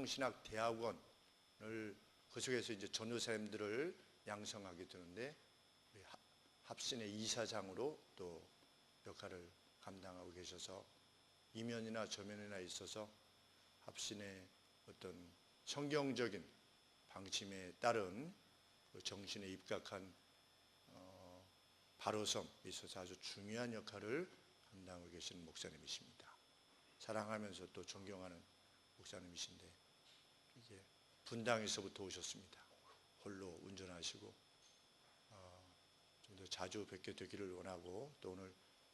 성령신학대학원을 그 속에서 이제 전도사님들을 양성하게 되는데 합신의 이사장으로 또 역할을 감당하고 계셔서 이면이나 저면이나 있어서 합신의 어떤 성경적인 방침에 따른 그 정신에 입각한 바로섬에 있어서 아주 중요한 역할을 감당하고 계시는 목사님이십니다. 사랑하면서 또 존경하는 목사님이신데 이제 분당에서부터 오셨습니다. 홀로 운전하시고 좀 더 자주 뵙게 되기를 원하고 또 오늘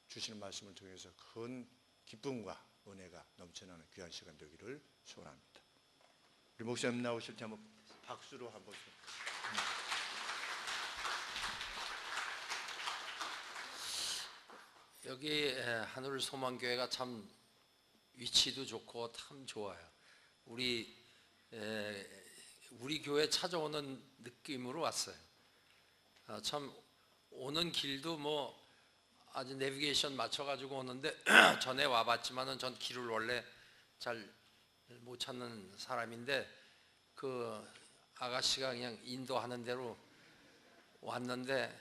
주시는 말씀을 통해서 큰 기쁨과 은혜가 넘쳐나는 귀한 시간 되기를 소원합니다. 우리 목사님 나오실 때 한번 박수로 한번. 여기 하늘소망교회가 참 위치도 좋고 참 좋아요. 우리 교회 찾아오는 느낌으로 왔어요. 참 오는 길도 뭐 아주 내비게이션 맞춰가지고 오는데 전에 와봤지만은 전 길을 원래 잘 못 찾는 사람인데 그 아가씨가 그냥 인도하는 대로 왔는데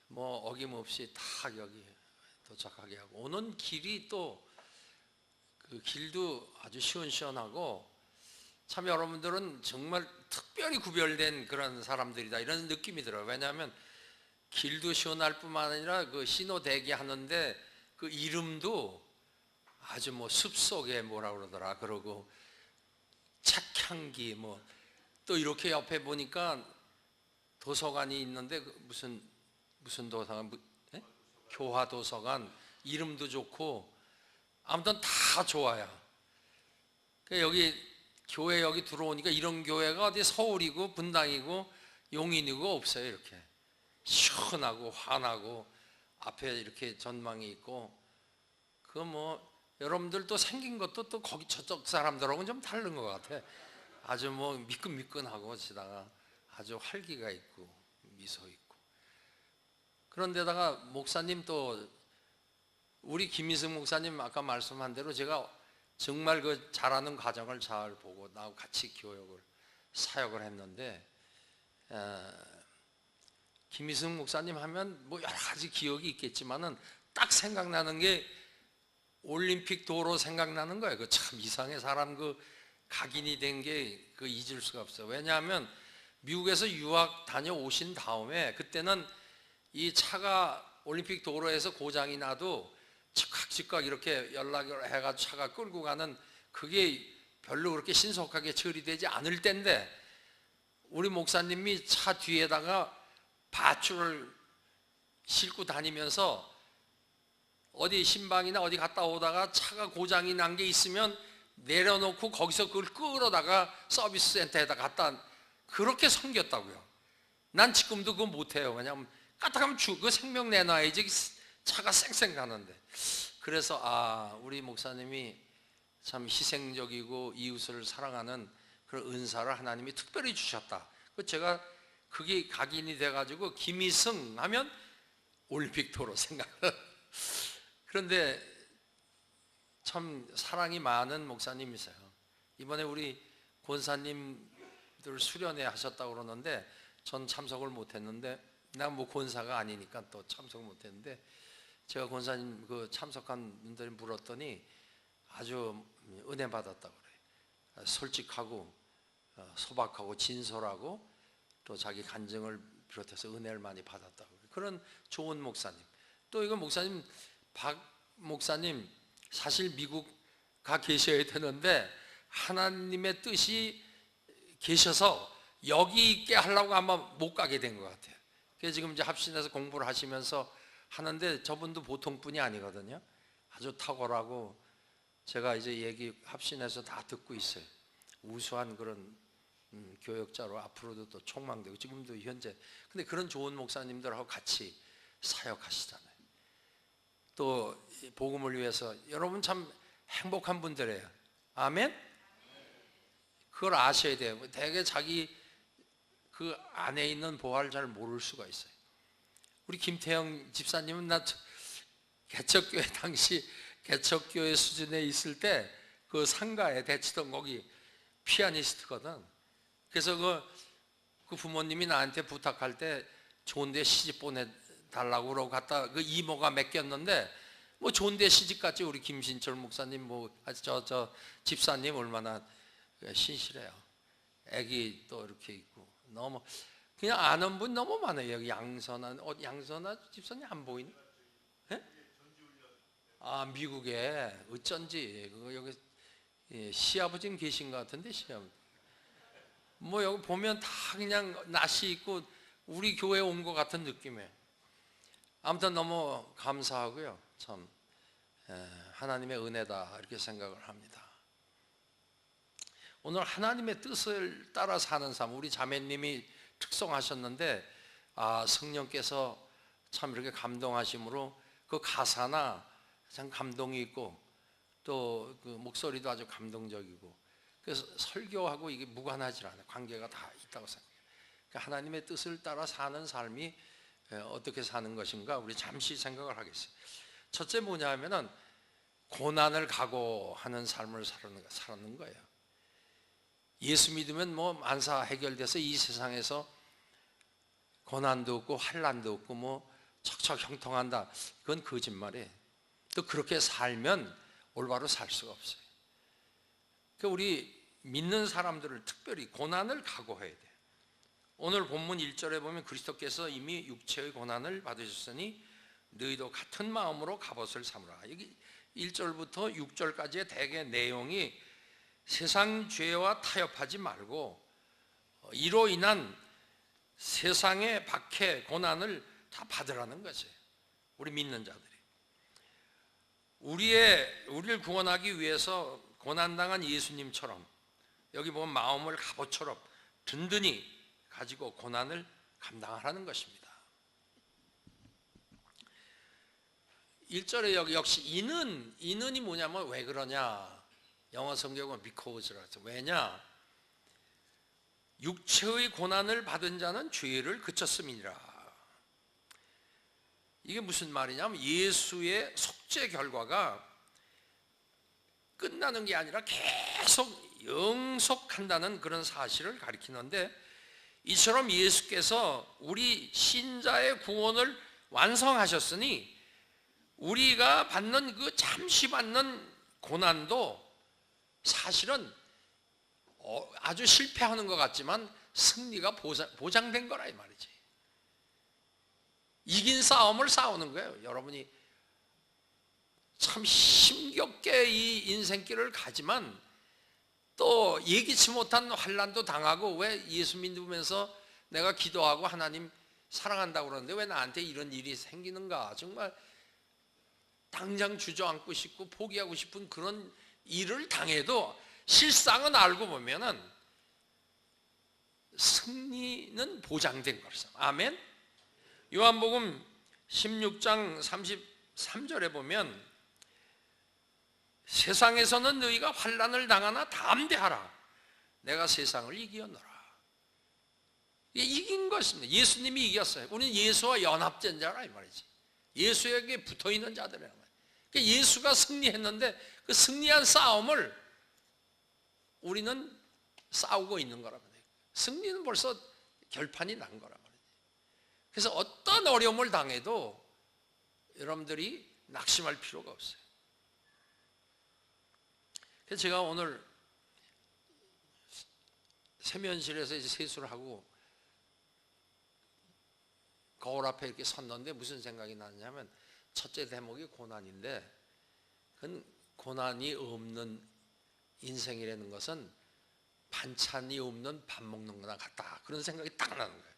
뭐 어김없이 딱 여기 도착하게 하고 오는 길이 또 그 길도 아주 시원시원하고 참 여러분들은 정말 특별히 구별된 그런 사람들이다 이런 느낌이 들어요. 왜냐하면 길도 시원할 뿐만 아니라 그 신호 대기하는데 그 이름도 아주 뭐 숲속에 뭐라 그러더라 그러고 책향기 뭐 또 이렇게 옆에 보니까 도서관이 있는데 그 무슨 도서관 교화 도서관 이름도 좋고 아무튼 다 좋아요. 여기 교회 여기 들어오니까 이런 교회가 어디 서울이고 분당이고 용인이고 없어요. 이렇게 시원하고 환하고 앞에 이렇게 전망이 있고 그 뭐 여러분들도 생긴 것도 또 거기 저쪽 사람들하고는 좀 다른 것 같아. 아주 뭐 미끈미끈하고 지다가 아주 활기가 있고 미소 있고 그런데다가 목사님 또 우리 김희승 목사님 아까 말씀한 대로 제가 정말 그 잘하는 과정을 잘 보고 나하고 같이 교육을 사역을 했는데 김희승 목사님 하면 뭐 여러 가지 기억이 있겠지만은 딱 생각나는 게 올림픽 도로 생각나는 거예요. 그 참 이상해 사람 그 각인이 된 게 그 잊을 수가 없어요. 왜냐하면 미국에서 유학 다녀오신 다음에 그때는 이 차가 올림픽 도로에서 고장이 나도 즉각 이렇게 연락을 해가지고 차가 끌고 가는 그게 별로 그렇게 신속하게 처리되지 않을 때인데 우리 목사님이 차 뒤에다가 밧줄을 싣고 다니면서 어디 신방이나 어디 갔다 오다가 차가 고장이 난 게 있으면 내려놓고 거기서 그걸 끌어다가 서비스 센터에다 갖다 그렇게 섬겼다고요. 난 지금도 그거 못해요. 왜냐하면 까딱하면 그 생명 내놔야지 차가 쌩쌩 가는데. 그래서 우리 목사님이 참 희생적이고 이웃을 사랑하는 그런 은사를 하나님이 특별히 주셨다. 제가 그게 각인이 돼가지고 김희승 하면 올림픽 도로 생각. 그런데 참 사랑이 많은 목사님이세요. 이번에 우리 권사님들 수련회 하셨다고 그러는데 전 참석을 못했는데 난 뭐 권사가 아니니까 또 참석을 못했는데 제가 권사님 그 참석한 분들이 물었더니 아주 은혜 받았다고 그래요. 솔직하고 소박하고 진솔하고 또 자기 간증을 비롯해서 은혜를 많이 받았다고 그런 좋은 목사님. 또 이거 목사님 박 목사님 사실 미국 가 계셔야 되는데 하나님의 뜻이 계셔서 여기 있게 하려고 아마 못 가게 된 것 같아요. 그래서 지금 이제 합신에서 공부를 하시면서 하는데 저분도 보통 분이 아니거든요. 아주 탁월하고 제가 이제 얘기 합신에서 다 듣고 있어요. 우수한 그런 교역자로 앞으로도 또 촉망되고 지금도 현재 근데 그런 좋은 목사님들하고 같이 사역하시잖아요. 또 복음을 위해서 여러분 참 행복한 분들이에요. 아멘? 그걸 아셔야 돼요. 되게 자기 그 안에 있는 보화를 잘 모를 수가 있어요. 우리 김태형 집사님은 나 개척교회 당시 개척교회 수준에 있을 때 그 상가에 대치동 거기 피아니스트거든. 그래서 그 부모님이 나한테 부탁할 때 좋은데 시집 보내달라고 그러고 갔다 그 이모가 맡겼는데 뭐 좋은데 시집 갔지. 우리 김신철 목사님 저 집사님 얼마나 신실해요. 애기 또 이렇게 있고 너무 그냥 아는 분 너무 많아요. 여기 양선아 집사님 안 보이니? 예? 아 미국에 어쩐지 여기 시아버지는 계신 것 같은데 시아버지. 뭐 여기 보면 다 그냥 낯이 있고 우리 교회 온 것 같은 느낌이에요. 아무튼 너무 감사하고요. 참 하나님의 은혜다 이렇게 생각을 합니다. 오늘 하나님의 뜻을 따라 사는 삶, 우리 자매님이 특성하셨는데 성령께서 참 이렇게 감동하심으로 그 가사나 참 감동이 있고 또 그 목소리도 아주 감동적이고 그래서 설교하고 이게 무관하지 않아요. 관계가 다 있다고 생각해요. 그러니까 하나님의 뜻을 따라 사는 삶이 어떻게 사는 것인가 우리 잠시 생각을 하겠어요. 첫째 뭐냐면은 고난을 각오하는 삶을 살는 거예요. 예수 믿으면 뭐 만사 해결돼서 이 세상에서 고난도 없고 환난도 없고 뭐 척척 형통한다. 그건 거짓말이에요. 또 그렇게 살면 올바로 살 수가 없어요. 그러니까 우리 믿는 사람들을 특별히 고난을 각오해야 돼요. 오늘 본문 1절에 보면 그리스도께서 이미 육체의 고난을 받으셨으니 너희도 같은 마음으로 갑옷을 삼으라. 여기 1절부터 6절까지의 대개 내용이 세상 죄와 타협하지 말고 이로 인한 세상의 박해, 고난을 다 받으라는 것이에요. 우리 믿는 자들이. 우리를 구원하기 위해서 고난당한 예수님처럼 여기 보면 마음을 갑옷처럼 든든히 가지고 고난을 감당하라는 것입니다. 1절에 여기 역시 이는이 뭐냐면 왜 그러냐? 영어 성경은 because라고 해서 왜냐? 육체의 고난을 받은 자는 죄를 그쳤음이니라. 이게 무슨 말이냐면 예수의 속죄 결과가 끝나는 게 아니라 계속 영속한다는 그런 사실을 가리키는데 이처럼 예수께서 우리 신자의 구원을 완성하셨으니 우리가 받는 그 잠시 받는 고난도 사실은 아주 실패하는 것 같지만 승리가 보장된 거라 이 말이지. 이긴 싸움을 싸우는 거예요. 여러분이 참 힘겹게 이 인생길을 가지만 또 예기치 못한 환난도 당하고 왜 예수 믿으면서 내가 기도하고 하나님 사랑한다고 그러는데 왜 나한테 이런 일이 생기는가? 정말 당장 주저앉고 싶고 포기하고 싶은 그런 일을 당해도 실상은 알고 보면은 승리는 보장된 것이죠. 아멘. 요한복음 16장 33절에 보면 세상에서는 너희가 환난을 당하나 담대하라. 내가 세상을 이기었노라. 이긴 것입니다. 예수님이 이겼어요. 우리는 예수와 연합된 자라 이 말이지. 예수에게 붙어있는 자들이란 말이에요. 그러니까 예수가 승리했는데 그 승리한 싸움을 우리는 싸우고 있는 거란 말이에요. 승리는 벌써 결판이 난 거란 말이에요. 그래서 어떤 어려움을 당해도 여러분들이 낙심할 필요가 없어요. 그래서 제가 오늘 세면실에서 이제 세수를 하고 거울 앞에 이렇게 섰는데 무슨 생각이 나냐면 첫째 대목이 고난인데 그건 고난이 없는 인생이라는 것은 반찬이 없는 밥 먹는 거나 같다. 그런 생각이 딱 나는 거예요.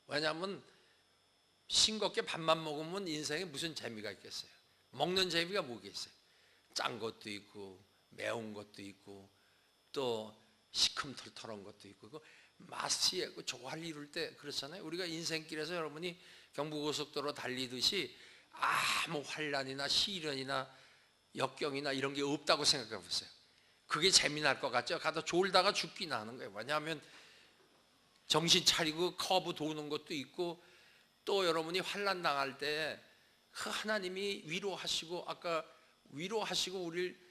왜냐하면 싱겁게 밥만 먹으면 인생에 무슨 재미가 있겠어요. 먹는 재미가 뭐겠어요. 짠 것도 있고 매운 것도 있고 또 시큼털털한 것도 있고 그 맛이 있고 좋아할 이룰 때 그렇잖아요. 우리가 인생길에서 여러분이 경부고속도로 달리듯이 아무 환난이나 시련이나 역경이나 이런 게 없다고 생각해 보세요. 그게 재미날 것 같죠? 가다 졸다가 죽기나 하는 거예요. 왜냐하면 정신 차리고 커브 도는 것도 있고 또 여러분이 환난 당할 때 하나님이 위로하시고 아까 위로하시고 우리를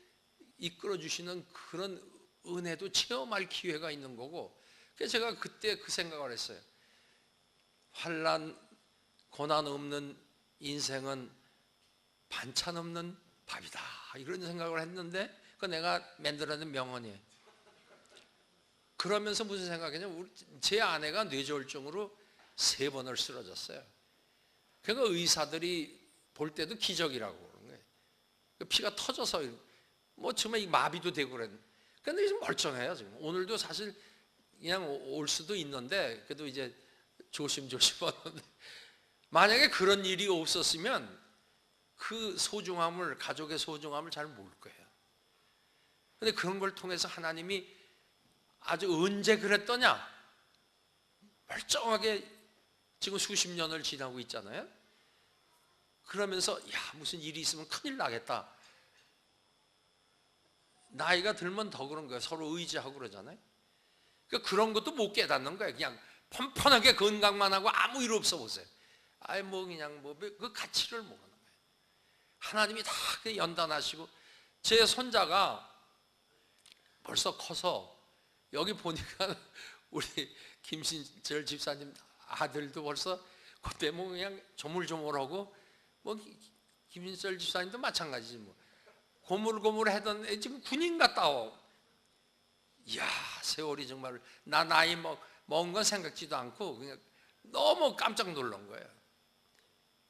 이끌어 주시는 그런 은혜도 체험할 기회가 있는 거고. 그래서 제가 그때 그 생각을 했어요. 환난, 고난 없는 인생은 반찬 없는 밥이다, 이런 생각을 했는데, 그 내가 만들어낸 명언이에요. 그러면서 무슨 생각이냐면, 제 아내가 뇌졸중으로 3번을 쓰러졌어요. 그러니까 의사들이 볼 때도 기적이라고 그러는 거예요. 피가 터져서 뭐 정말 마비도 되고 그랬는데, 근데 지금 멀쩡해요. 지금 오늘도 사실 그냥 올 수도 있는데, 그래도 이제 조심조심 하는데, 만약에 그런 일이 없었으면 그 소중함을, 가족의 소중함을 잘 모를 거예요. 근데 그런 걸 통해서 하나님이 아주 언제 그랬더냐, 멀쩡하게 지금 수십 년을 지나고 있잖아요. 그러면서 야, 무슨 일이 있으면 큰일 나겠다. 나이가 들면 더 그런 거예요. 서로 의지하고 그러잖아요. 그러니까 그런 것도 못 깨닫는 거예요. 그냥 펀펀하게 건강만 하고 아무 일 없어 보세요. 아예 뭐 그냥 뭐 그 가치를 모르는 거예요. 하나님이 다 연단하시고, 제 손자가 벌써 커서 여기 보니까 우리 김신철 집사님 아들도 벌써 그때 뭐 그냥 조물조물하고, 뭐 김신철 집사님도 마찬가지지 뭐 고물고물하던 애 지금 군인 갔다 오. 이야, 세월이 정말 나 나이 먹은 건 생각지도 않고 그냥 너무 깜짝 놀란 거예요.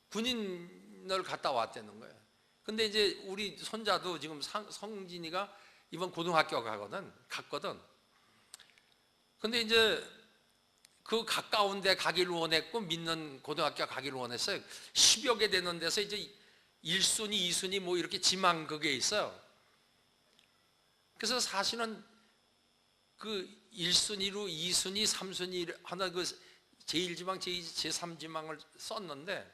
군인을 갔다 왔다는 거예요. 근데 이제 우리 손자도 지금 성진이가 이번 고등학교 갔거든. 근데 이제 그 가까운 데 가기를 원했고, 믿는 고등학교 가기를 원했어요. 10여 개 되는 데서 이제 1순위, 2순위 뭐 이렇게 지망 그게 있어요. 그래서 사실은 그 1순위로 2순위, 3순위 하나 그 제1지망, 제3지망을 썼는데,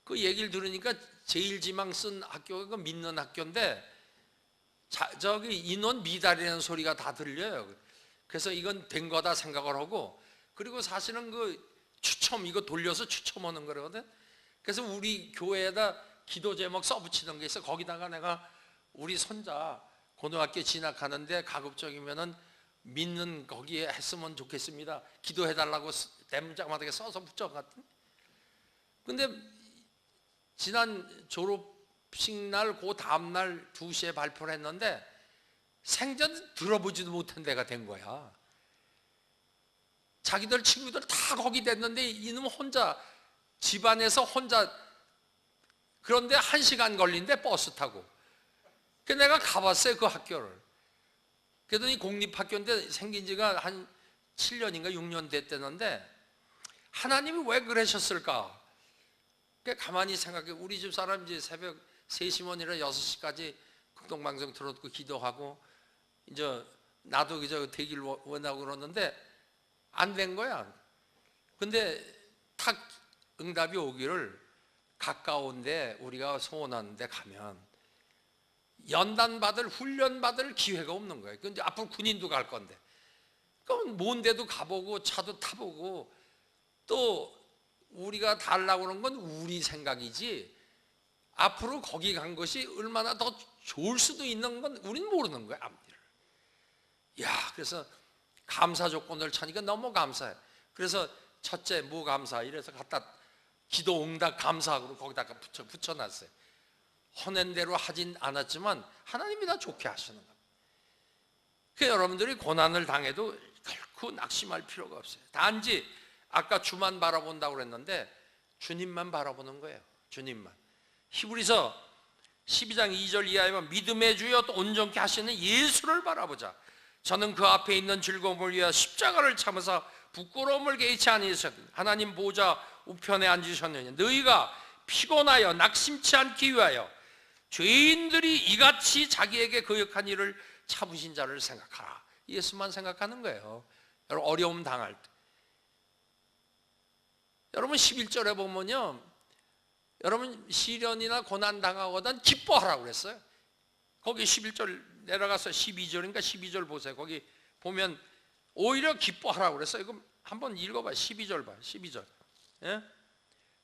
그 얘기를 들으니까 제1지망 쓴 학교가 그 믿는 학교인데, 저기 인원 미달이라는 소리가 다 들려요. 그래서 이건 된 거다 생각을 하고, 그리고 사실은 그 추첨, 이거 돌려서 추첨하는 거거든. 그래서 우리 교회에다 기도 제목 써붙이던 게 있어. 거기다가 내가 우리 손자 고등학교 진학하는데 가급적이면은 믿는 거기에 했으면 좋겠습니다, 기도해달라고 대문짝마다 써서 붙여갔더니, 근데 지난 졸업식 날 그 다음날 2시에 발표를 했는데 생전 들어보지도 못한 데가 된 거야. 자기들 친구들 다 거기 됐는데 이놈 혼자, 집안에서 혼자, 그런데 1시간 걸린대, 버스 타고. 그래서 내가 가봤어요, 그 학교를. 그랬더니 공립학교인데 생긴 지가 한 7년인가 6년 됐다는데, 하나님이 왜 그러셨을까? 가만히 생각해. 우리 집 사람 이제 새벽 3시면이라 6시까지 극동방송 틀어놓고 기도하고, 이제 나도 그저 되길 원하고 그러는데 안 된 거야. 근데 탁 응답이 오기를, 가까운데 우리가 소원하는 데 가면 연단받을, 훈련받을 기회가 없는 거예요. 근데 앞으로 군인도 갈 건데, 그럼 먼 데도 가보고 차도 타보고, 또 우리가 달라고 그런 건 우리 생각이지, 앞으로 거기 간 것이 얼마나 더 좋을 수도 있는 건 우리는 모르는 거야, 앞뒤를. 야, 그래서 감사 조건을 차니까 너무 감사해. 그래서 첫째 뭐 감사, 이래서 갖다 기도 응답 감사하고 거기다가 붙여놨어요. 허낸 대로 하진 않았지만 하나님이 다 좋게 하시는 겁니다. 그러니까 여러분들이 고난을 당해도 결코 낙심할 필요가 없어요. 단지 아까 주만 바라본다고 그랬는데 주님만 바라보는 거예요. 주님만. 히브리서 12장 2절 이하에 보면, 믿음의 주여 또 온전케 하시는 예수를 바라보자. 저는 그 앞에 있는 즐거움을 위하여 십자가를 참으사 부끄러움을 개의치 아니하셨느니 하나님 보좌 우편에 앉으셨느니 너희가 피곤하여 낙심치 않기 위하여 죄인들이 이같이 자기에게 거역한 일을 참으신 자를 생각하라. 예수만 생각하는 거예요. 여러분, 어려움 당할 때. 여러분 11절에 보면요, 여러분 시련이나 고난 당하거든 기뻐하라고 그랬어요. 거기 11절 내려가서 12절인가 12절 보세요. 거기 보면 오히려 기뻐하라고 그랬어요. 이거 한번 읽어봐요. 12절 봐요. 12절. 예?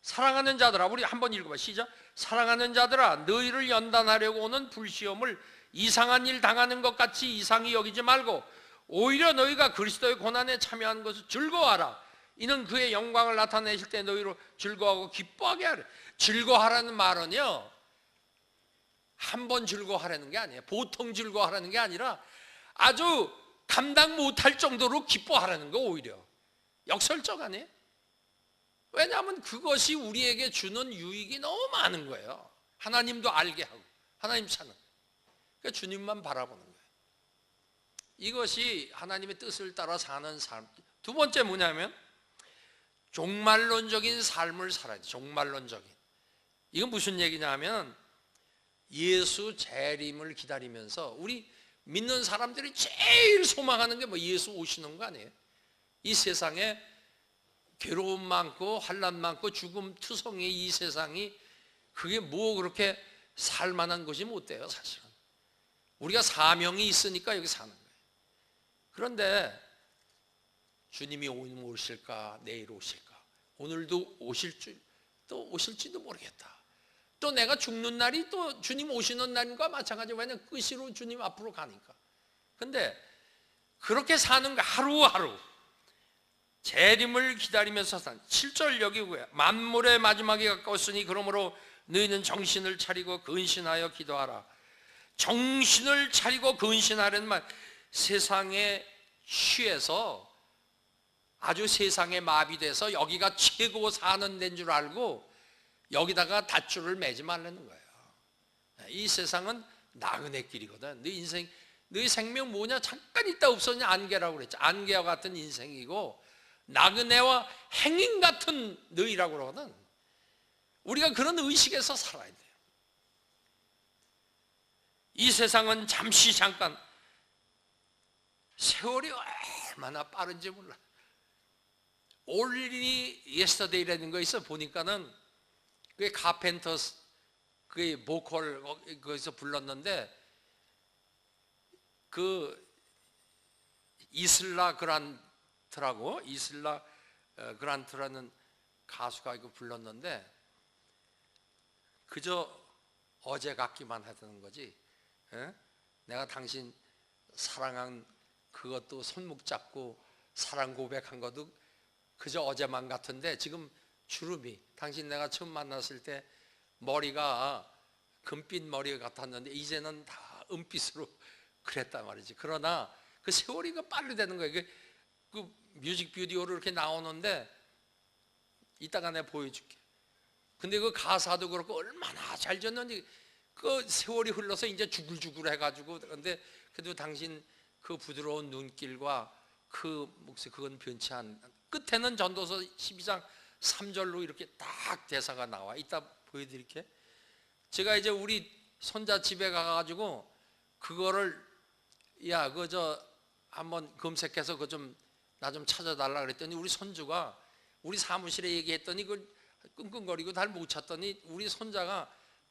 사랑하는 자들아, 우리 한번 읽어봐. 시작. 사랑하는 자들아, 너희를 연단하려고 오는 불시험을 이상한 일 당하는 것 같이 이상히 여기지 말고 오히려 너희가 그리스도의 고난에 참여한 것을 즐거워하라. 이는 그의 영광을 나타내실 때 너희로 즐거워하고 기뻐하게 하라. 즐거워하라는 말은요, 한 번 즐거워하라는 게 아니에요. 보통 즐거워하라는 게 아니라 아주 감당 못할 정도로 기뻐하라는 거. 오히려 역설적 아니에요? 왜냐하면 그것이 우리에게 주는 유익이 너무 많은 거예요. 하나님도 알게 하고 하나님 찾는, 그러니까 주님만 바라보는 거예요. 이것이 하나님의 뜻을 따라 사는 삶. 두 번째 뭐냐면 종말론적인 삶을 살아야 돼. 종말론적인. 이건 무슨 얘기냐면 예수 재림을 기다리면서 우리 믿는 사람들이 제일 소망하는 게 뭐 예수 오시는 거 아니에요? 이 세상에 괴로움 많고 환난 많고 죽음 투성이 이 세상이 그게 뭐 그렇게 살만한 것이 못 돼요. 사실은 우리가 사명이 있으니까 여기 사는 거예요. 그런데 주님이 오늘 오실까 내일 오실까, 오늘도 오실지도 모르겠다. 또 내가 죽는 날이 또 주님 오시는 날과 마찬가지. 왜냐하면 끝으로 주님 앞으로 가니까. 근데 그렇게 사는 거 하루하루 재림을 기다리면서 산 7절 여기 뭐야? 만물의 마지막이 가까웠으니 그러므로 너희는 정신을 차리고 근신하여 기도하라. 정신을 차리고 근신하라는 말, 세상에 취해서 아주 세상에 마비돼서 여기가 최고 사는 데인 줄 알고 여기다가 닷줄을 매지 말라는 거예요. 이 세상은 나그네 길이거든. 너 인생, 너희 생명 뭐냐? 잠깐 있다 없어지냐? 안개라고 그랬죠. 안개와 같은 인생이고 나그네와 행인 같은 너희라고 그러거든. 우리가 그런 의식에서 살아야 돼요. 이 세상은 잠시 잠깐, 세월이 얼마나 빠른지 몰라. Only Yesterday라는 거 있어. 보니까는 그게 카펜터스, 그게 보컬 거기서 불렀는데 그 이슬라 그란트라고, 이슬라 그란트라는 가수가 이거 불렀는데 그저 어제 같기만 하다는 거지. 내가 당신 사랑한 그것도 손목 잡고 사랑 고백한 것도 그저 어제만 같은데 지금 주름이, 당신 내가 처음 만났을 때 머리가 금빛 머리 같았는데 이제는 다 은빛으로 그랬단 말이지. 그러나 그 세월이 빨리 되는 거예요. 그 뮤직비디오로 이렇게 나오는데 이따가 내가 보여줄게. 근데 그 가사도 그렇고 얼마나 잘 졌는지, 그 세월이 흘러서 이제 주글주글 해가지고. 그런데 그래도 당신 그 부드러운 눈길과 그 목소리, 그건 변치 않은, 끝에는 전도서 12장 3절로 이렇게 딱 대사가 나와. 이따 보여드릴게. 제가 이제 우리 손자 집에 가가지고 그거를, 야, 그저 한번 검색해서 그 좀 나 좀 찾아달라 그랬더니 우리 손주가 우리 사무실에 얘기했더니 그걸 끙끙거리고 잘 못 찾더니 우리 손자가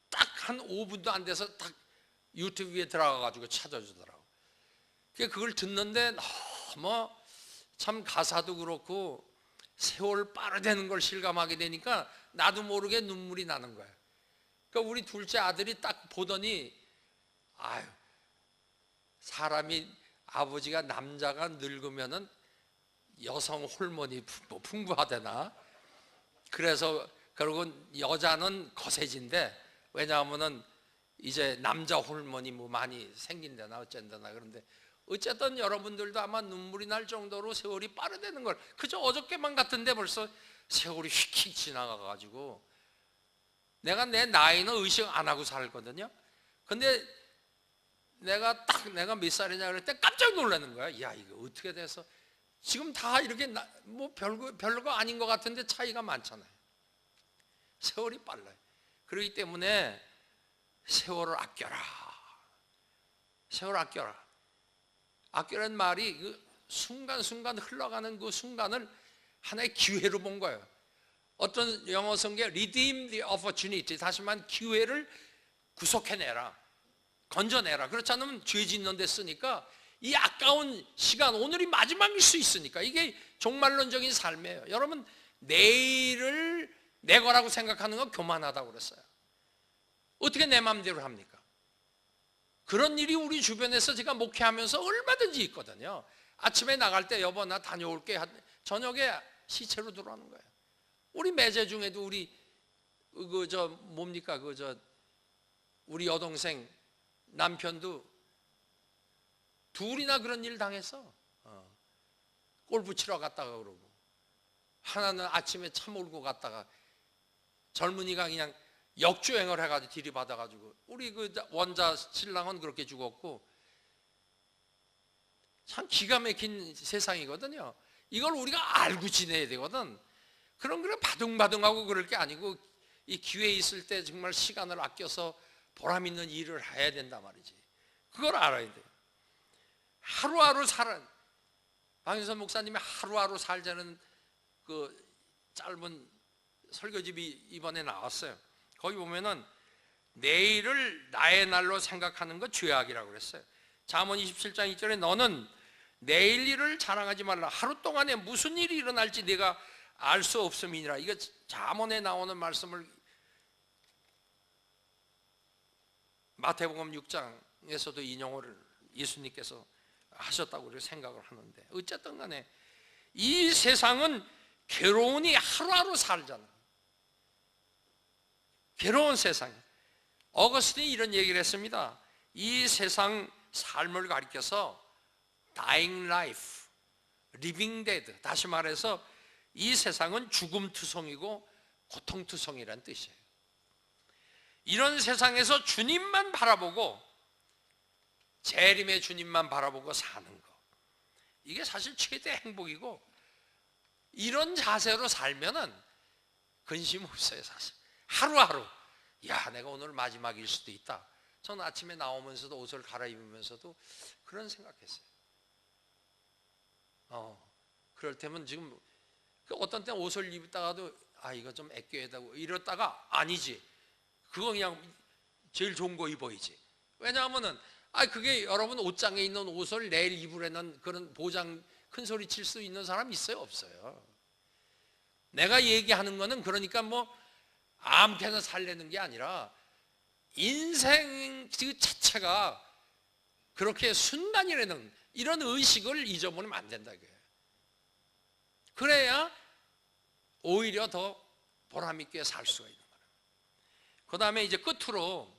딱 한 5분도 안 돼서 딱 유튜브에 들어가가지고 찾아주더라고. 그걸 듣는데 너무 참 가사도 그렇고 세월 빠르다는 걸 실감하게 되니까 나도 모르게 눈물이 나는 거야. 그러니까 우리 둘째 아들이 딱 보더니, 아유, 사람이, 아버지가, 남자가 늙으면은 여성 호르몬이 풍부하대나. 그래서 그리고 여자는 거세진데, 왜냐하면은 이제 남자 호르몬이 뭐 많이 생긴다나 어쩐다나. 그런데 어쨌든 여러분들도 아마 눈물이 날 정도로 세월이 빠르다는 걸, 그저 어저께만 같은데 벌써 세월이 휙휙 지나가가지고, 내가 내 나이는 의식 안 하고 살거든요. 근데 내가 몇 살이냐 그럴 때 깜짝 놀라는 거야. 야, 이거 어떻게 돼서 지금 다 이렇게 뭐 별거 아닌 것 같은데 차이가 많잖아요. 세월이 빨라요. 그렇기 때문에 세월을 아껴라. 세월을 아껴라. 아껴라는 말이 그 순간순간 흘러가는 그 순간을 하나의 기회로 본 거예요. 어떤 영어 성경에 redeem the opportunity, 다시 말하면 기회를 구속해내라, 건져내라. 그렇지 않으면 죄 짓는 데 쓰니까 이 아까운 시간, 오늘이 마지막일 수 있으니까. 이게 종말론적인 삶이에요. 여러분, 내일을 내 거라고 생각하는 건 교만하다고 그랬어요. 어떻게 내 마음대로 합니까? 그런 일이 우리 주변에서 제가 목회하면서 얼마든지 있거든요. 아침에 나갈 때 여보 나 다녀올게, 저녁에 시체로 들어오는 거예요. 우리 매제 중에도 우리 우리 여동생 남편도 둘이나 그런 일 당했어. 골프 치러 갔다가 그러고, 하나는 아침에 차 몰고 갔다가 젊은이가 그냥 역주행을 해가지고 들이받아가지고, 우리 그 원자 신랑은 그렇게 죽었고, 참 기가 막힌 세상이거든요. 이걸 우리가 알고 지내야 되거든. 그런 바둥바둥하고 그럴 게 아니고, 이 기회 있을 때 정말 시간을 아껴서 보람 있는 일을 해야 된단 말이지. 그걸 알아야 돼요. 하루하루 박윤선 목사님이 하루하루 살자는 그 짧은 설교집이 이번에 나왔어요. 거기 보면은 내일을 나의 날로 생각하는 것 죄악이라고 그랬어요. 잠언 27장 2절에 너는 내일 일을 자랑하지 말라. 하루 동안에 무슨 일이 일어날지 내가 알 수 없음이니라. 이거 잠언에 나오는 말씀을 마태복음 6장에서도 인용을 예수님께서 하셨다고 우리가 생각을 하는데, 어쨌든 간에 이 세상은 괴로우니 하루하루 살잖아. 괴로운 세상. 어거스틴이 이런 얘기를 했습니다. 이 세상 삶을 가리켜서 dying life, living dead, 다시 말해서 이 세상은 죽음투성이고 고통투성이라는 뜻이에요. 이런 세상에서 주님만 바라보고, 재림의 주님만 바라보고 사는 거, 이게 사실 최대 행복이고, 이런 자세로 살면은 근심 없어요. 사실 하루하루, 야 내가 오늘 마지막일 수도 있다. 저는 아침에 나오면서도 옷을 갈아입으면서도 그런 생각했어요. 그럴 때면 지금 어떤 때는 옷을 입다가도 이거 좀 아껴야 되고 이랬다가, 아니지, 그거 그냥 제일 좋은 거 입어야지. 왜냐하면은 그게 여러분 옷장에 있는 옷을 내일 입으려는 그런 보장, 큰 소리 칠 수 있는 사람 있어요? 없어요. 내가 얘기하는 거는 그러니까 뭐 아무렇게나 살려는 게 아니라, 인생 그 자체가 그렇게 순간이라는 이런 의식을 잊어버리면 안 된다 이거예요. 그래야 오히려 더 보람 있게 살 수가 있는 거예요. 그 다음에 이제 끝으로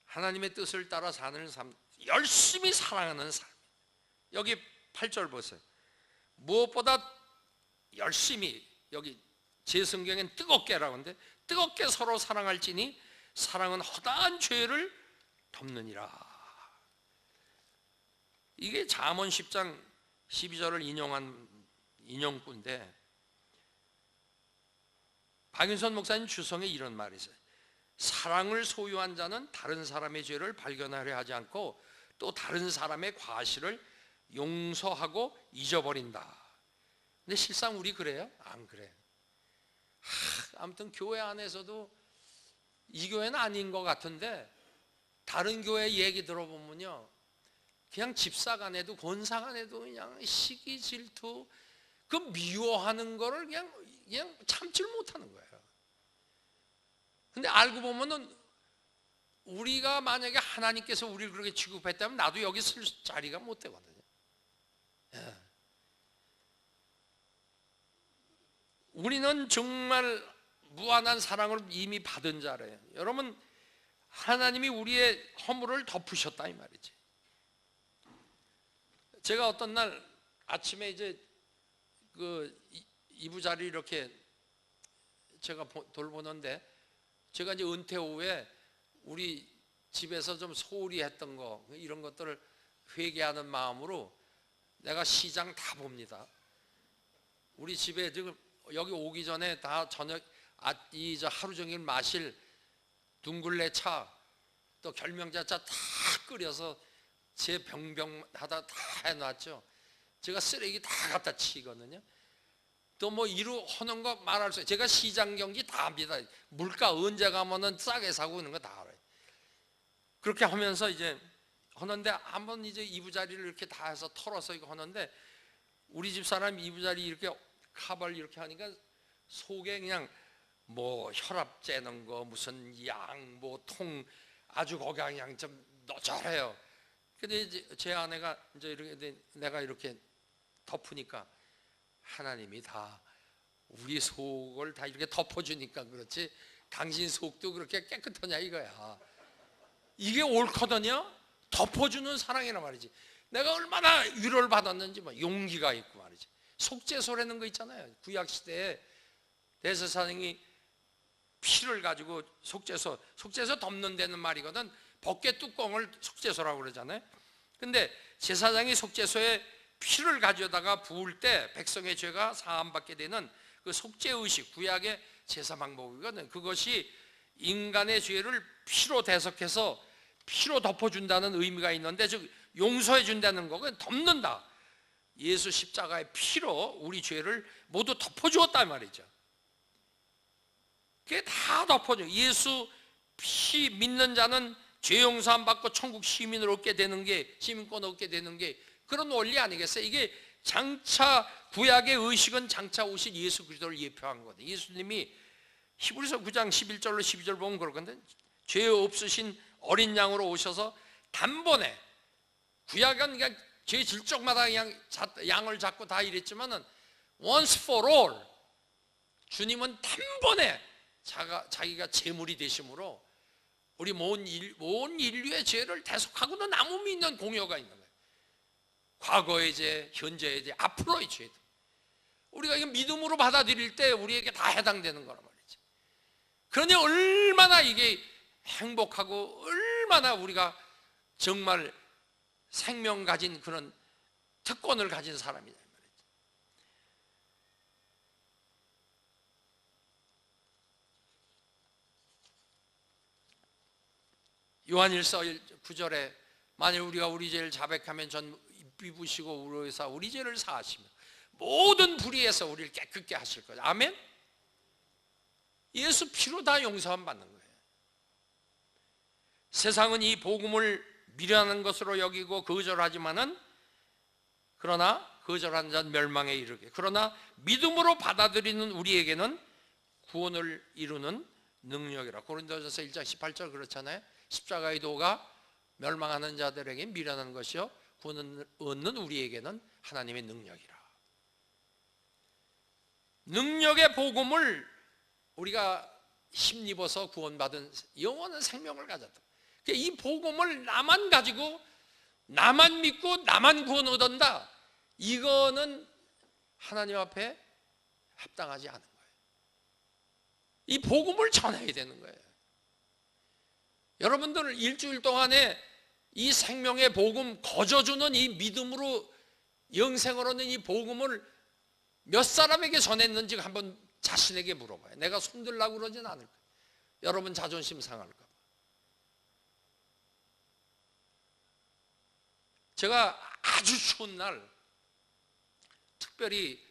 하나님의 뜻을 따라 사는 삶, 열심히 사랑하는 삶. 여기 8절 보세요. 무엇보다 열심히, 여기 제 성경엔 뜨겁게라고 하는데, 뜨겁게 서로 사랑할지니 사랑은 허다한 죄를 덮느니라. 이게 잠언 10장 12절을 인용한 인용구인데, 박윤선 목사님 주성에 이런 말이 있어요. 사랑을 소유한 자는 다른 사람의 죄를 발견하려 하지 않고 또 다른 사람의 과실을 용서하고 잊어버린다. 근데 실상 우리 그래요? 안 그래요. 아무튼 교회 안에서도, 이 교회는 아닌 것 같은데 다른 교회 얘기 들어보면요, 그냥 집사 간에도 권사 간에도 그냥 시기 질투, 그 미워하는 거를 그냥 참질 못하는 거예요. 근데 알고 보면은 우리가 만약에 하나님께서 우리를 그렇게 취급했다면 나도 여기 쓸 자리가 못 되거든요. 우리는 정말 무한한 사랑을 이미 받은 자래요. 여러분, 하나님이 우리의 허물을 덮으셨다 이 말이지. 제가 어떤 날 아침에 이제 그 이부자리 이렇게 제가 돌보는데, 제가 이제 은퇴 후에 우리 집에서 좀 소홀히 했던 거, 이런 것들을 회개하는 마음으로 내가 시장 다 봅니다. 우리 집에 지금 여기 오기 전에 다 저녁 하루 종일 마실 둥글레 차, 또 결명자차 다 끓여서 제 병병하다 다 해놨죠. 제가 쓰레기 다 갖다 치거든요. 또 뭐 이루 하는 거 말할 수 없어요. 제가 시장 경기 다 합니다. 물가 언제 가면은 싸게 사고 있는 거 다 알아요. 그렇게 하면서 이제 하는데, 한번 이제 이부자리를 이렇게 다 해서 털어서 이거 하는데, 우리 집 사람 이부자리 이렇게 카발 이렇게 하니까 속에 그냥 뭐 혈압 재는 거, 무슨 양, 뭐 통, 아주 거기 그냥 좀 너절해요. 근데 이제 제 아내가 이제 이렇게 내가 이렇게 덮으니까 하나님이 다 우리 속을 다 이렇게 덮어주니까 그렇지 당신 속도 그렇게 깨끗하냐 이거야. 이게 옳거든요. 덮어주는 사랑이란 말이지. 내가 얼마나 위로를 받았는지 뭐 용기가 있고 말이지. 속죄소라는 거 있잖아요. 구약 시대에 대제사장이 피를 가지고 속죄소 덮는 데는 말이거든. 벗개 뚜껑을 속죄소라고 그러잖아요. 근데 제사장이 속죄소에 피를 가져다가 부을 때 백성의 죄가 사함받게 되는 그 속죄의식, 구약의 제사 방법이거든. 그것이 인간의 죄를 피로 대속해서 피로 덮어준다는 의미가 있는데, 즉 용서해 준다는 거는 덮는다. 예수 십자가의 피로 우리 죄를 모두 덮어주었단 말이죠. 그게 다 덮어줘. 예수 피 믿는 자는 죄 용서함 받고 천국 시민으로 얻게 되는 게, 시민권 얻게 되는 게 그런 원리 아니겠어요? 이게 장차 구약의 의식은 장차 오실 예수 그리스도를 예표한 거거든요. 예수님이 히브리서 9장 11절로 12절 보면 그러거든요. 죄 없으신 어린 양으로 오셔서 단번에, 구약은 그냥 죄 질적마다 그냥 양을 잡고 다 이랬지만은 once for all, 주님은 단번에 자기가 제물이 되심으로 우리 온 인류의 죄를 대속하고도 남음이 있는 공효가 있는 거예요. 과거의 죄, 현재의 죄, 앞으로의 죄도 우리가 이거 믿음으로 받아들일 때 우리에게 다 해당되는 거란 말이지. 그러니 얼마나 이게 행복하고 얼마나 우리가 정말 생명 가진 그런 특권을 가진 사람이냐 말이지. 요한일서 9절에 만일 우리가 우리 죄를 자백하면 전 비부시고 우로에서 우리 죄를 사하시며 모든 불의에서 우리를 깨끗게 하실 거예요. 아멘. 예수 피로 다 용서함 받는 거예요. 세상은 이 복음을 미련한 것으로 여기고 거절하지만은, 그러나 거절한 자는 멸망에 이르게, 그러나 믿음으로 받아들이는 우리에게는 구원을 이루는 능력이라. 고린도전서 1장 18절 그렇잖아요. 십자가의 도가 멸망하는 자들에게 미련한 것이요 구원을 얻는 우리에게는 하나님의 능력이라. 능력의 복음을 우리가 힘입어서 구원받은 영원한 생명을 가졌다. 이 복음을 나만 가지고 나만 믿고 나만 구원 얻는다, 이거는 하나님 앞에 합당하지 않은 거예요. 이 복음을 전해야 되는 거예요. 여러분들 일주일 동안에 이 생명의 복음, 거저주는 이 믿음으로 영생을 얻는 이 복음을 몇 사람에게 전했는지 한번 자신에게 물어봐요. 내가 손들라고 그러진 않을 거예요. 여러분 자존심 상할까 봐. 제가 아주 추운 날, 특별히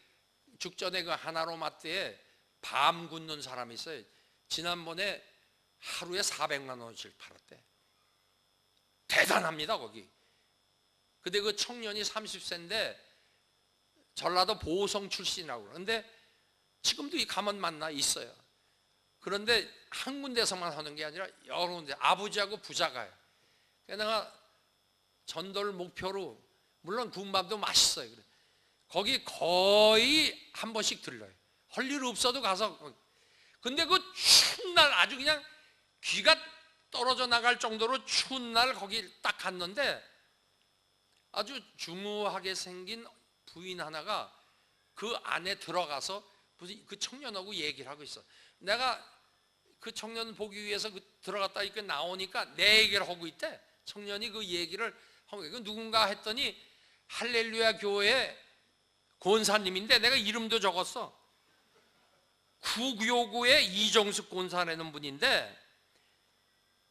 죽전에 그 하나로마트에 밤 굽는 사람이 있어요. 지난번에 하루에 400만 원씩 팔았대. 대단합니다 거기. 근데 그 청년이 30세인데 전라도 보성 출신이라고 그러는데 지금도 이 가면 만나 있어요. 그런데 한 군데서만 하는 게 아니라 여러 군데, 아버지하고 부자가요. 그래서 내가 전도를 목표로, 물론 군밥도 맛있어요. 그래. 거기 거의 한 번씩 들러요. 할 일 없어도 가서. 근데 그 추운 날 아주 그냥 귀가 떨어져 나갈 정도로 추운 날 거기 딱 갔는데 아주 중후하게 생긴 부인 하나가 그 안에 들어가서 그 청년하고 얘기를 하고 있어. 내가 그 청년 보기 위해서 들어갔다 이렇게 나오니까 내 얘기를 하고 있대. 청년이 그 얘기를 하고, 그 누군가 했더니 할렐루야 교회 권사님인데 내가 이름도 적었어. 구교구의 이정숙 권사라는 분인데,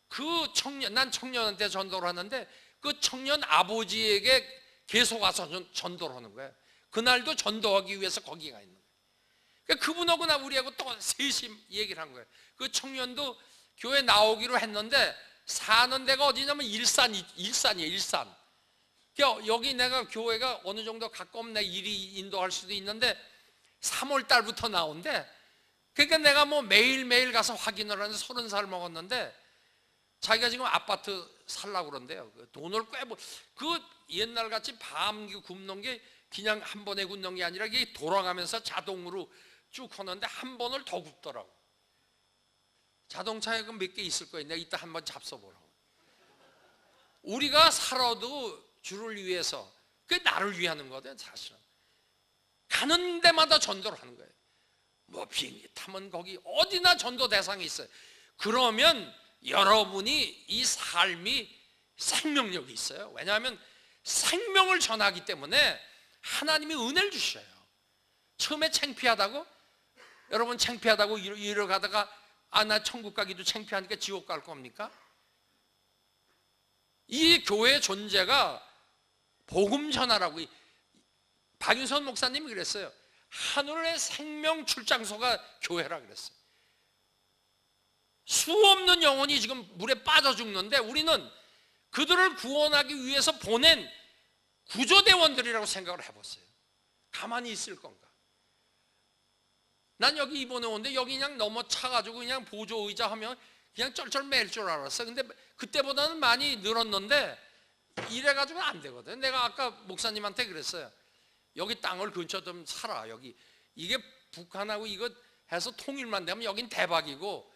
그 청년, 난 청년한테 전도를 하는데 그 청년 아버지에게 계속 와서 전도를 하는 거예요. 그날도 전도하기 위해서 거기 가 있는 거예요. 그러니까 그분하고 나 우리하고 또 셋이 얘기를 한 거예요. 그 청년도 교회 나오기로 했는데 사는 데가 어디냐면 일산이에요. 일산. 그러니까 여기 내가 교회가 어느 정도 가까우면 내가 일이 인도할 수도 있는데 3월 달부터 나온대. 그러니까 내가 뭐 매일매일 가서 확인을 하는데 30살 먹었는데 자기가 지금 아파트 살라고 그런대요. 그 돈을 그 옛날같이 밤 굽는 게 그냥 한 번에 굽는 게 아니라 이게 돌아가면서 자동으로 쭉 하는데 한 번을 더 굽더라고. 자동차에 그 몇 개 있을 거예요. 내가 이따 한번 잡숴보라고. 우리가 살아도 주를 위해서, 그게 나를 위하는 거거든 사실은. 가는 데마다 전도를 하는 거예요. 뭐 비행기 타면 거기 어디나 전도 대상이 있어요. 그러면 여러분이 이 삶이 생명력이 있어요. 왜냐하면 생명을 전하기 때문에 하나님이 은혜를 주셔요. 처음에 창피하다고, 여러분 창피하다고 이러 가다가 나 천국 가기도 창피하니까 지옥 갈 겁니까? 이 교회 존재가 복음 전하라고. 박윤선 목사님이 그랬어요. 하늘의 생명 출장소가 교회라 그랬어요. 수없는 영혼이 지금 물에 빠져 죽는데 우리는 그들을 구원하기 위해서 보낸 구조대원들이라고 생각을 해봤어요. 가만히 있을 건가? 난 여기 이번에 오는데 여기 그냥 넘어 차가지고 그냥 보조의자 하면 그냥 쩔쩔 맬 줄 알았어. 근데 그때보다는 많이 늘었는데 이래가지고 안 되거든. 내가 아까 목사님한테 그랬어요. 여기 땅을 근처 좀 사라. 여기 이게 북한하고 이거 해서 통일만 되면 여긴 대박이고,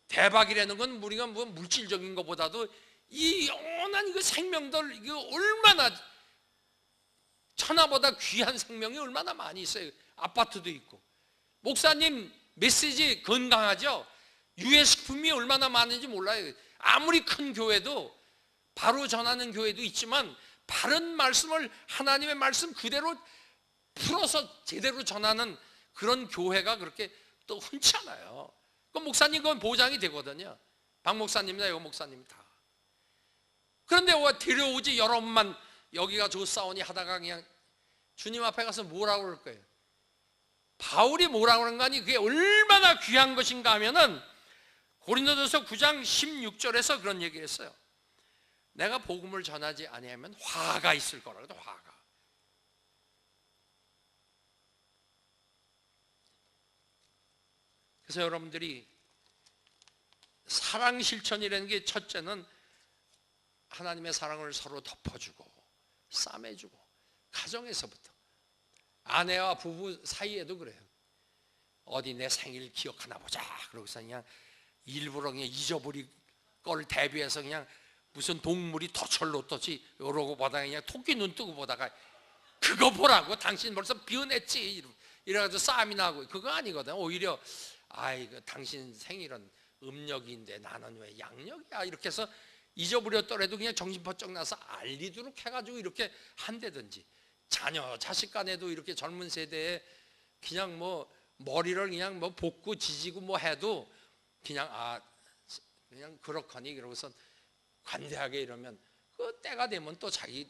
대박이라는 건 우리가 뭐 물질적인 것보다도 이 영원한 이거 생명들, 이거 얼마나 천하보다 귀한 생명이 얼마나 많이 있어요. 아파트도 있고. 목사님 메시지 건강하죠? 유해식품이 얼마나 많은지 몰라요. 아무리 큰 교회도 바로 전하는 교회도 있지만 바른 말씀을, 하나님의 말씀 그대로 풀어서 제대로 전하는 그런 교회가 그렇게 또 흔치 않아요. 그 목사님 그건 보장이 되거든요. 박 목사님이나 여 목사님 다. 그런데 왜 데려오지 여러분만 여기가 좋사오니 하다가 그냥 주님 앞에 가서 뭐라고 그럴 거예요? 바울이 뭐라고 그런 거 아니? 그게 얼마나 귀한 것인가 하면은 고린도전서 9장 16절에서 그런 얘기를 했어요. 내가 복음을 전하지 아니하면 화가 있을 거라고. 화가. 그래서 여러분들이 사랑 실천이라는 게 첫째는 하나님의 사랑을 서로 덮어주고 싸매주고, 가정에서부터. 아내와 부부 사이에도 그래요. 어디 내 생일 기억하나 보자 그러고서 그냥 일부러 그냥 잊어버릴 걸 대비해서 그냥 무슨 동물이 터철로 떴지 이러고 보다가 그냥 토끼 눈 뜨고 보다가 그거 보라고 당신 벌써 비워냈지 이래가지고 싸움이 나고. 그거 아니거든. 오히려 아이고 당신 생일은 음력인데 나는 왜 양력이야 이렇게 해서 잊어버렸더라도 그냥 정신 번쩍 나서 알리도록 해가지고 이렇게 한다든지, 자녀 자식 간에도 이렇게 젊은 세대에 그냥 뭐 머리를 그냥 뭐 볶고 지지고 뭐 해도 그냥 그냥 그렇거니 그러고서 관대하게 이러면 그 때가 되면 또 자기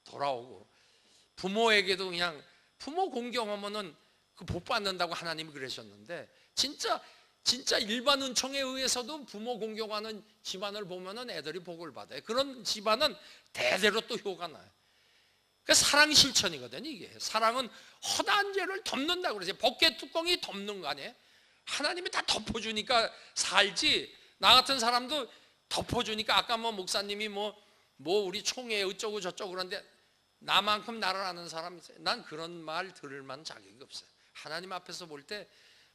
돌아오고. 부모에게도 그냥 부모 공경하면은 그 복 받는다고 하나님이 그러셨는데, 진짜 일반 은총에 의해서도 부모 공경하는 집안을 보면은 애들이 복을 받아요. 그런 집안은 대대로 또 효가 나요. 그 사랑 실천이거든요. 이게 사랑은 허다한 죄를 덮는다고 그러죠. 벗개 뚜껑이 덮는 거 아니에요? 하나님이 다 덮어주니까 살지. 나 같은 사람도 덮어주니까. 아까 뭐 목사님이 뭐 우리 총회 어쩌고 저쩌고 그런데 나만큼 나를 아는 사람 있어요? 난 그런 말 들을 만한 자격이 없어요. 하나님 앞에서 볼 때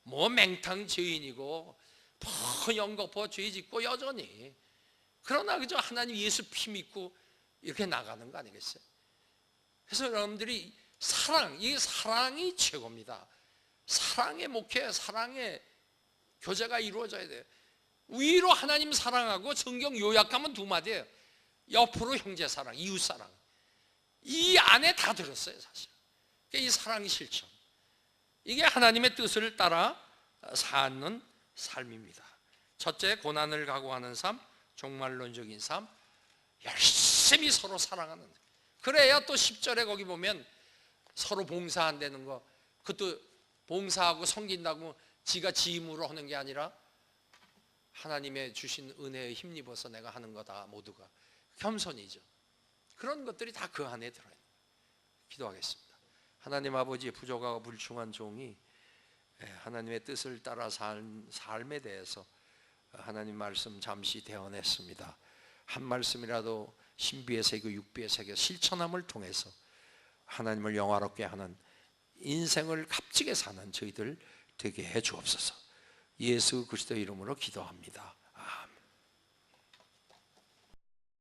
뭐 맹탕 죄인이고 영거포 죄 짓고 여전히. 그러나 그저 하나님 예수 피 믿고 이렇게 나가는 거 아니겠어요? 그래서 여러분들이 이 사랑이 최고입니다. 사랑의 목회, 사랑의 교제가 이루어져야 돼요. 위로 하나님 사랑하고 성경 요약하면 두 마디예요. 옆으로 형제 사랑, 이웃 사랑. 이 안에 다 들었어요, 사실. 이 사랑 실천. 이게 하나님의 뜻을 따라 사는 삶입니다. 첫째, 고난을 각오하는 삶, 종말론적인 삶, 열심히 서로 사랑하는. 그래야 또 10절에 거기 보면 서로 봉사한다는 거, 그것도 봉사하고 섬긴다고 지가 지 힘으로 하는 게 아니라 하나님의 주신 은혜에 힘입어서 내가 하는 거다. 모두가 겸손이죠. 그런 것들이 다 그 안에 들어요. 기도하겠습니다. 하나님 아버지, 부족하고 불충한 종이 하나님의 뜻을 따라 삶에 대해서 하나님 말씀 잠시 대언했습니다. 한 말씀이라도 신비의 세계, 육비의 세계 실천함을 통해서 하나님을 영화롭게 하는 인생을 값지게 사는 저희들 되게 해 주옵소서. 예수 그리스도 이름으로 기도합니다.